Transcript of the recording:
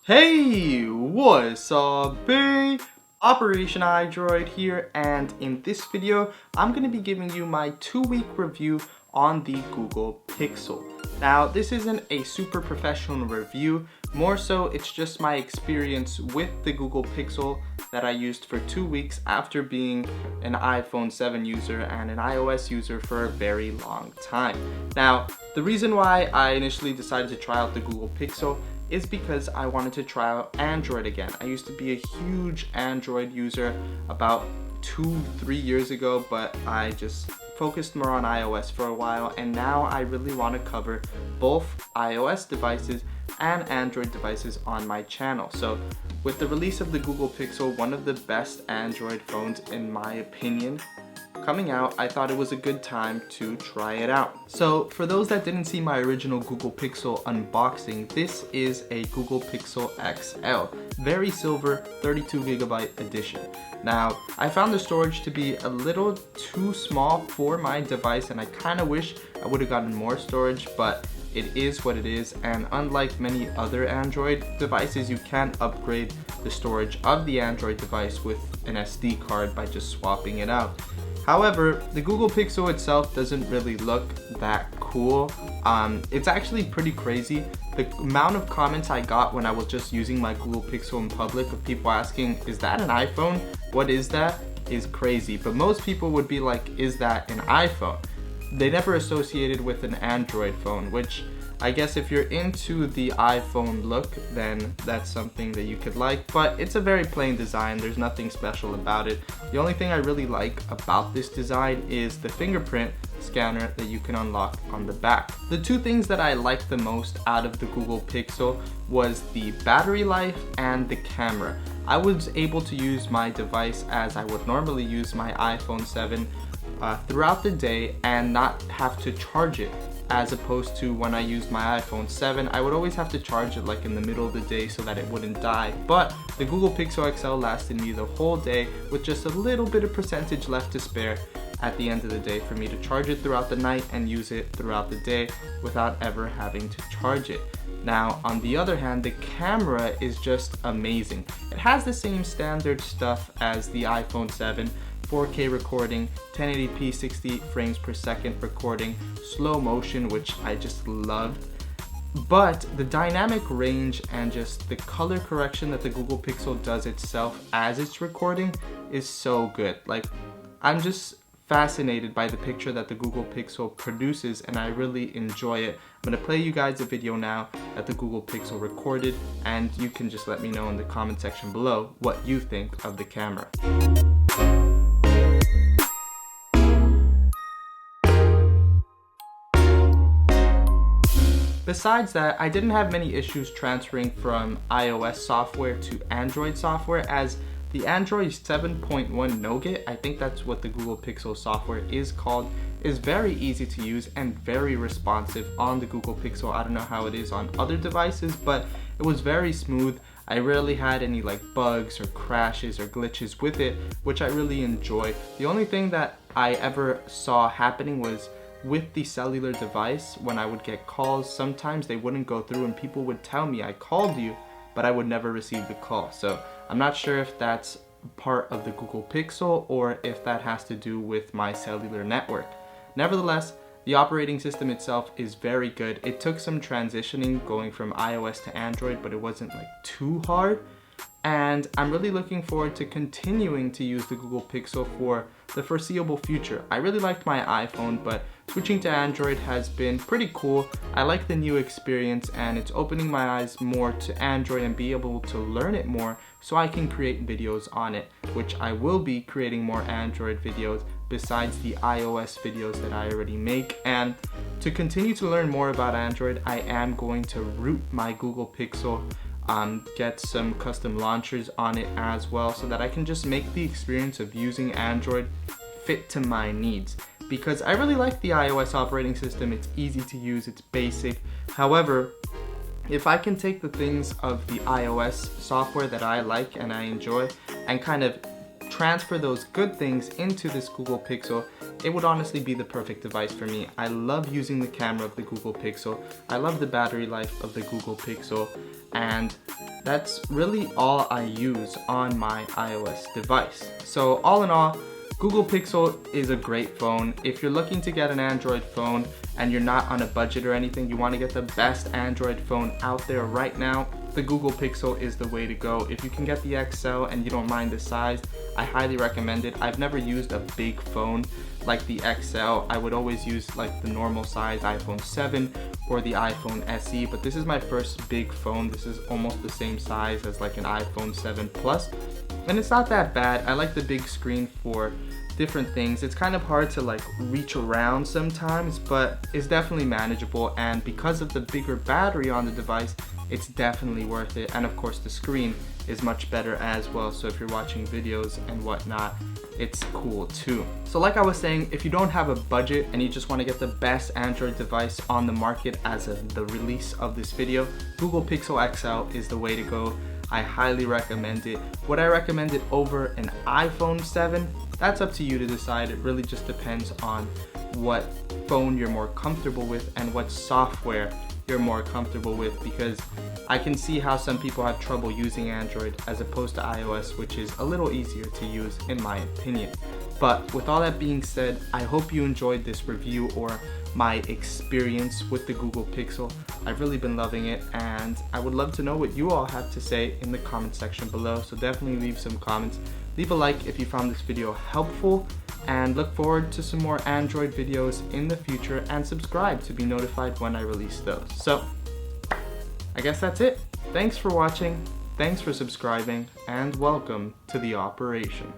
Hey, what's up, babe? OPERATIONiDROID here, and in this video, I'm going to be giving you my 2-week review on the Google Pixel. Now, this isn't a super professional review, more so it's just my experience with the Google Pixel that I used for 2 weeks after being an iPhone 7 user and an iOS user for a very long time. Now, the reason why I initially decided to try out the Google Pixel is because I wanted to try out Android again. I used to be a huge Android user about 2-3 years ago, but I just focused more on iOS for a while, and now I really want to cover both iOS devices and Android devices on my channel. So with the release of the Google Pixel, one of the best Android phones in my opinion, coming out, I thought it was a good time to try it out. So for those that didn't see my original Google Pixel unboxing, this is a Google Pixel XL, very silver 32GB edition. Now, I found the storage to be a little too small for my device, and I kind of wish I would have gotten more storage, but it is what it is, and unlike many other Android devices, you can upgrade the storage of the Android device with an SD card by just swapping it out. However, the Google Pixel itself doesn't really look that cool. It's actually pretty crazy. The amount of comments I got when I was just using my Google Pixel in public of people asking, is that an iPhone? What is that? Is crazy. But most people would be like, is that an iPhone? They never associated with an Android phone, which I guess if you're into the iPhone look, then that's something that you could like, but it's a very plain design. There's nothing special about it. The only thing I really like about this design is the fingerprint scanner that you can unlock on the back. The two things that I liked the most out of the Google Pixel was the battery life and the camera. I was able to use my device as I would normally use my iPhone 7 throughout the day and not have to charge it, as opposed to when I used my iPhone 7, I would always have to charge it like in the middle of the day so that it wouldn't die. But the Google Pixel XL lasted me the whole day with just a little bit of percentage left to spare at the end of the day for me to charge it throughout the night and use it throughout the day without ever having to charge it. Now, on the other hand, the camera is just amazing. It has the same standard stuff as the iPhone 7, 4K recording, 1080p 60 frames per second recording, slow motion, which I just loved. But the dynamic range and just the color correction that the Google Pixel does itself as it's recording is so good. Like, I'm just fascinated by the picture that the Google Pixel produces, and I really enjoy it. I'm going to play you guys a video now that the Google Pixel recorded, and you can just let me know in the comment section below what you think of the camera. Besides that, I didn't have many issues transferring from iOS software to Android software, as the Android 7.1 Nougat, I think that's what the Google Pixel software is called, is very easy to use and very responsive on the Google Pixel. I don't know how it is on other devices, but it was very smooth. I rarely had any like bugs or crashes or glitches with it, which I really enjoy. The only thing that I ever saw happening was with the cellular device, when I would get calls, sometimes they wouldn't go through and people would tell me I called you, but I would never receive the call. So I'm not sure if that's part of the Google Pixel or if that has to do with my cellular network. Nevertheless, the operating system itself is very good. It took some transitioning going from iOS to Android, but it wasn't like too hard. And I'm really looking forward to continuing to use the Google Pixel for the foreseeable future. I really liked my iPhone, but switching to Android has been pretty cool. I like the new experience, and it's opening my eyes more to Android and be able to learn it more so I can create videos on it, which I will be creating more Android videos besides the iOS videos that I already make. And to continue to learn more about Android, I am going to root my Google Pixel, get some custom launchers on it as well, so that I can just make the experience of using Android fit to my needs. Because I really like the iOS operating system. It's easy to use, it's basic. However, if I can take the things of the iOS software that I like and I enjoy and kind of transfer those good things into this Google Pixel, it would honestly be the perfect device for me. I love using the camera of the Google Pixel. I love the battery life of the Google Pixel. And that's really all I use on my iOS device. So all in all, Google Pixel is a great phone. If you're looking to get an Android phone and you're not on a budget or anything, you want to get the best Android phone out there right now, the Google Pixel is the way to go. If you can get the XL and you don't mind the size, I highly recommend it. I've never used a big phone like the XL. I would always use like the normal size iPhone 7 or the iPhone SE, but this is my first big phone. This is almost the same size as like an iPhone 7 Plus, and it's not that bad. I like the big screen for different things. It's kind of hard to like reach around sometimes, but it's definitely manageable, and because of the bigger battery on the device, it's definitely worth it. And of course the screen is much better as well, so if you're watching videos and whatnot, it's cool too. So like I was saying, if you don't have a budget and you just want to get the best Android device on the market as of the release of this video, Google Pixel XL is the way to go. I highly recommend it. Would I recommend it over an iPhone 7? That's up to you to decide. It really just depends on what phone you're more comfortable with and what software you're more comfortable with, because I can see how some people have trouble using Android as opposed to iOS, which is a little easier to use in my opinion. But with all that being said, I hope you enjoyed this review or my experience with the Google Pixel. I've really been loving it, and I would love to know what you all have to say in the comment section below, so definitely leave some comments. Leave a like if you found this video helpful, and look forward to some more Android videos in the future, and subscribe to be notified when I release those. So I guess that's it. Thanks for watching, thanks for subscribing, and welcome to the operation.